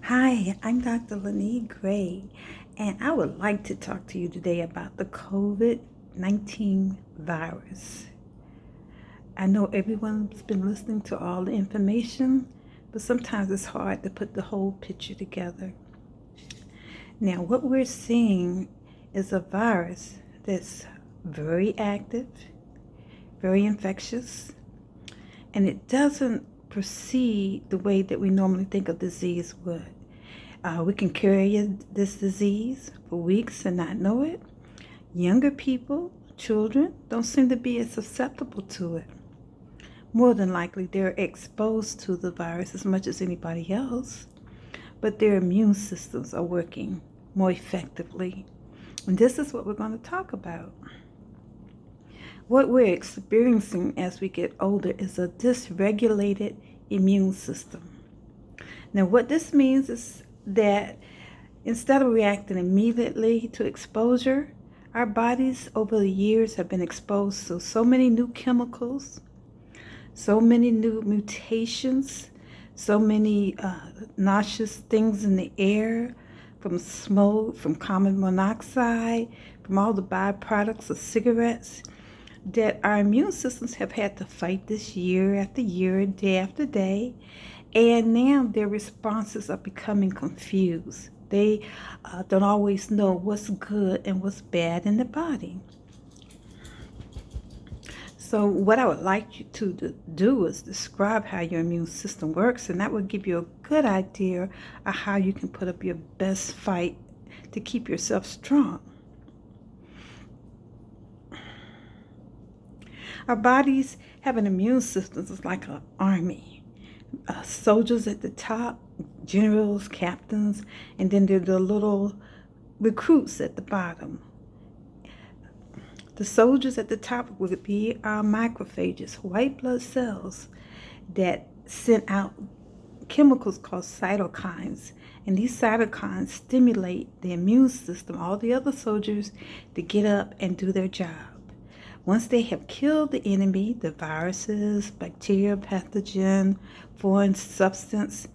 Hi, I'm Dr. Lanique Gray, and I would like to talk to you today about the COVID-19 virus. I know everyone's been listening to all the information, but sometimes it's hard to put the whole picture together. Now, what we're seeing is a virus that's very active, very infectious, and it doesn't proceed the way that we normally think a disease would. We can carry this disease for weeks and not know it. Younger people, children, don't seem to be as susceptible to it. More than likely, they're exposed to the virus as much as anybody else, but their immune systems are working more effectively. And this is what we're going to talk about. What we're experiencing as we get older is a dysregulated immune system. Now, what this means is that instead of reacting immediately to exposure, our bodies over the years have been exposed to so many new chemicals, so many new mutations, so many noxious things in the air, from smoke, from carbon monoxide, from all the byproducts of cigarettes, that our immune systems have had to fight this year after year, day after day, and now their responses are becoming confused. They don't always know what's good and what's bad in the body. So what I would like you to do is describe how your immune system works, and that will give you a good idea of how you can put up your best fight to keep yourself strong. Our bodies have an immune system that's like an army. Soldiers at the top, generals, captains, and then there are the little recruits at the bottom. The soldiers at the top would be our macrophages, white blood cells that send out chemicals called cytokines. And these cytokines stimulate the immune system, all the other soldiers, to get up and do their job. Once they have killed the enemy, the viruses, bacteria, pathogen, foreign substance,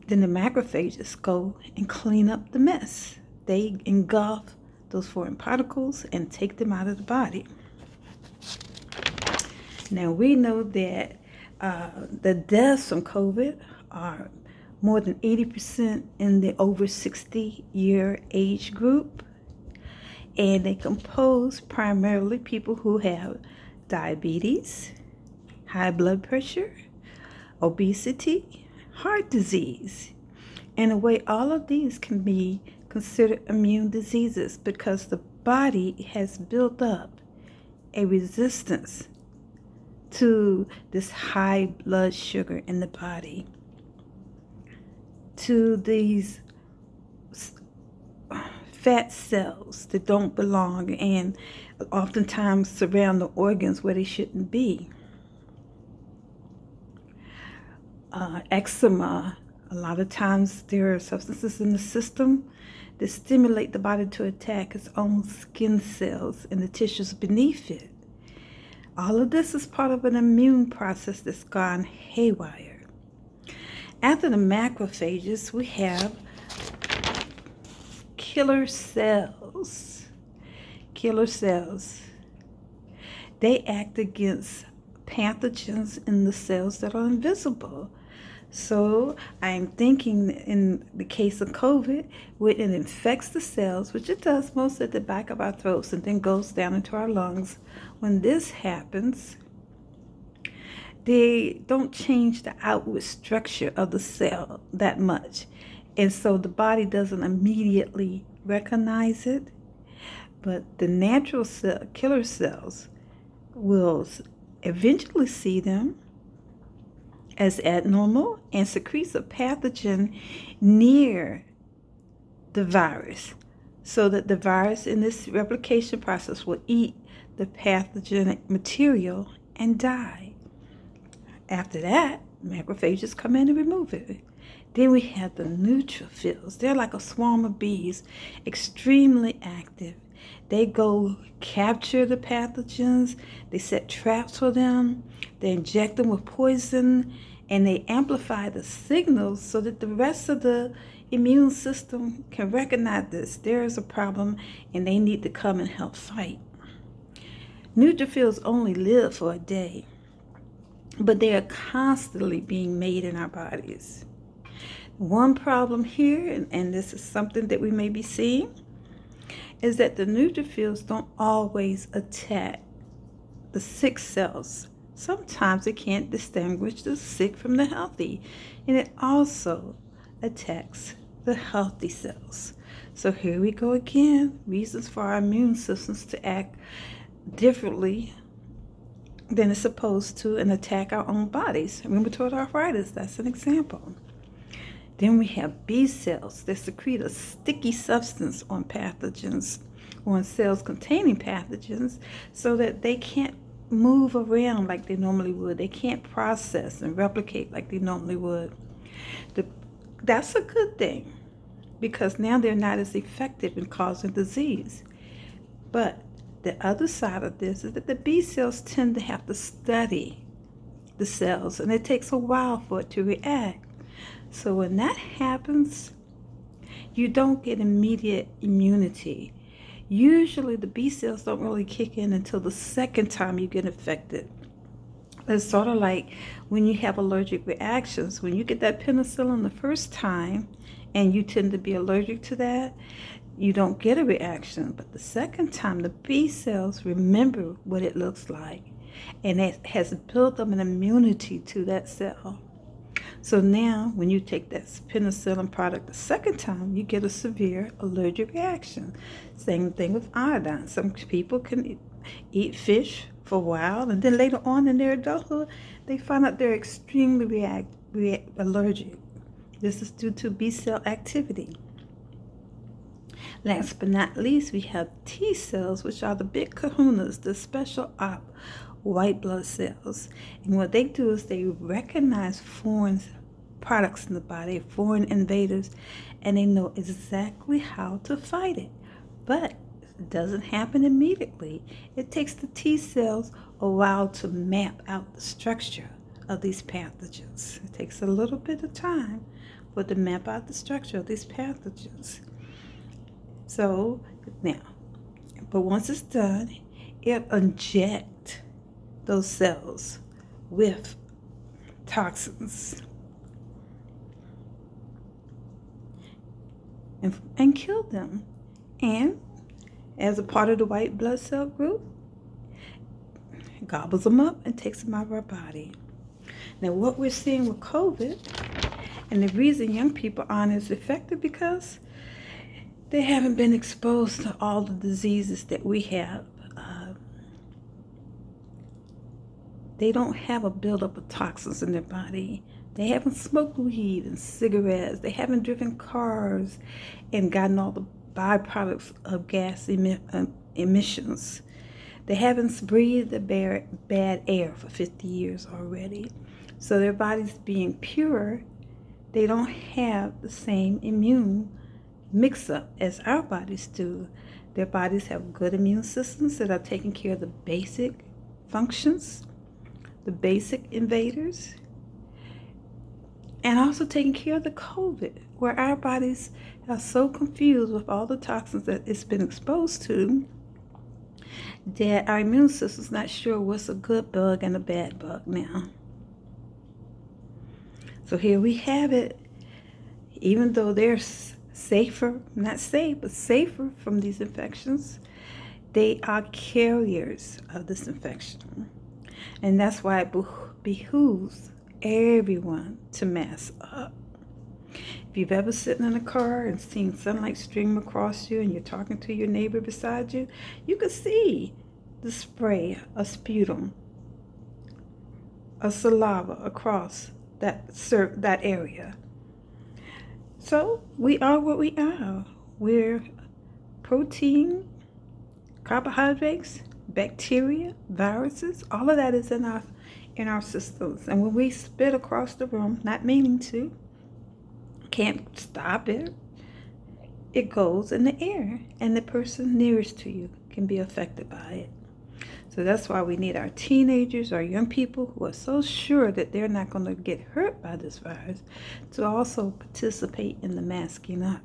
then the macrophages go and clean up the mess. They engulf those foreign particles and take them out of the body. Now we know that the deaths from COVID are more than 80% in the over 60-year age group. And they compose primarily people who have diabetes, high blood pressure, obesity, heart disease. In a way, all of these can be considered immune diseases because the body has built up a resistance to this high blood sugar in the body, to these fat cells that don't belong and oftentimes surround the organs where they shouldn't be. Eczema, a lot of times there are substances in the system that stimulate the body to attack its own skin cells and the tissues beneath it. All of this is part of an immune process that's gone haywire. After the macrophages, we have killer cells. Killer cells. They act against pathogens in the cells that are invisible. So I'm thinking in the case of COVID, when it infects the cells, which it does most at the back of our throats and then goes down into our lungs, when this happens, they don't change the outward structure of the cell that much. And so the body doesn't immediately recognize it, but the natural killer cells will eventually see them as abnormal and secretes a pathogen near the virus, so that the virus in this replication process will eat the pathogenic material and die. After that, macrophages come in and remove it. Then we have the neutrophils. They're like a swarm of bees, extremely active. They go capture the pathogens, they set traps for them, they inject them with poison, and they amplify the signals so that the rest of the immune system can recognize this. There is a problem and they need to come and help fight. Neutrophils only live for a day, but they are constantly being made in our bodies. One problem here, and this is something that we may be seeing, is that the neutrophils don't always attack the sick cells. Sometimes it can't distinguish the sick from the healthy, and it also attacks the healthy cells. So here we go again, reasons for our immune systems to act differently than it's supposed to and attack our own bodies. Rheumatoid arthritis, that's an example. Then we have B cells that secrete a sticky substance on pathogens, on cells containing pathogens, so that they can't move around like they normally would. They can't process and replicate like they normally would. That's a good thing, because now they're not as effective in causing disease. But the other side of this is that the B cells tend to have to study the cells, and it takes a while for it to react. So when that happens, you don't get immediate immunity. Usually the B cells don't really kick in until the second time you get infected. It's sort of like when you have allergic reactions. When you get that penicillin the first time and you tend to be allergic to that, you don't get a reaction. But the second time, the B cells remember what it looks like, and it has built up an immunity to that cell. So now, when you take that penicillin product the second time, you get a severe allergic reaction. Same thing with iodine. Some people can eat fish for a while, and then later on in their adulthood, they find out they're extremely allergic. This is due to B cell activity. Last but not least, we have T cells, which are the big kahunas, the special op white blood cells. And what they do is they recognize foreign products in the body, foreign invaders, and they know exactly how to fight it. But it doesn't happen immediately. It takes the T cells a while to map out the structure of these pathogens. It takes a little bit of time for it to map out the structure of these pathogens. So now, but once it's done, it injects those cells with toxins and kill them. And as a part of the white blood cell group, it gobbles them up and takes them out of our body. Now, what we're seeing with COVID, and the reason young people aren't as affected, because they haven't been exposed to all the diseases that we have. They don't have a buildup of toxins in their body. They haven't smoked weed and cigarettes. They haven't driven cars and gotten all the byproducts of gas emissions. They haven't breathed the bad air for 50 years already. So their body's being pure. They don't have the same immune mix-up as our bodies do. Their bodies have good immune systems that are taking care of the basic functions, the basic invaders, and also taking care of the COVID, where our bodies are so confused with all the toxins that it's been exposed to that our immune system's not sure what's a good bug and a bad bug now. So here we have it. Even though they're safer, not safe, but safer from these infections, they are carriers of this infection. And that's why it behooves everyone to mask up. If you've ever sitting in a car and seen sunlight stream across you and you're talking to your neighbor beside you, you can see the spray of sputum, of saliva across that area. So we are what we are. We're protein, carbohydrates, bacteria, viruses. All of that is in our systems. And when we spit across the room, not meaning to, can't stop it. it goes in the air, and the person nearest to you can be affected by it. So that's why we need our teenagers, our young people who are so sure that they're not going to get hurt by this virus to also participate in the masking up.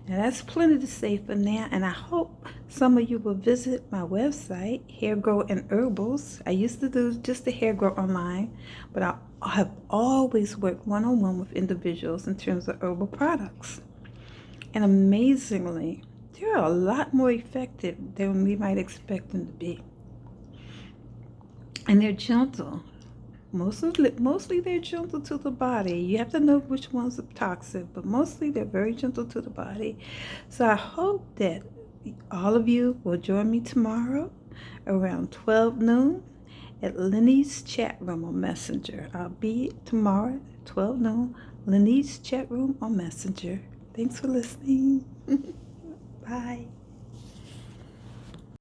Now that's plenty to say for now, and I hope some of you will visit my website, Hair Grow and Herbals. I used to do just the hair grow online, but I have always worked one-on-one with individuals in terms of herbal products. And amazingly, they're a lot more effective than we might expect them to be. And they're gentle. Mostly they're gentle to the body. You have to know which ones are toxic, but mostly they're very gentle to the body. So I hope that all of you will join me tomorrow around 12 noon at Lenny's chat room on Messenger. I'll be tomorrow at 12 noon, Lenny's chat room on Messenger. Thanks for listening. Bye.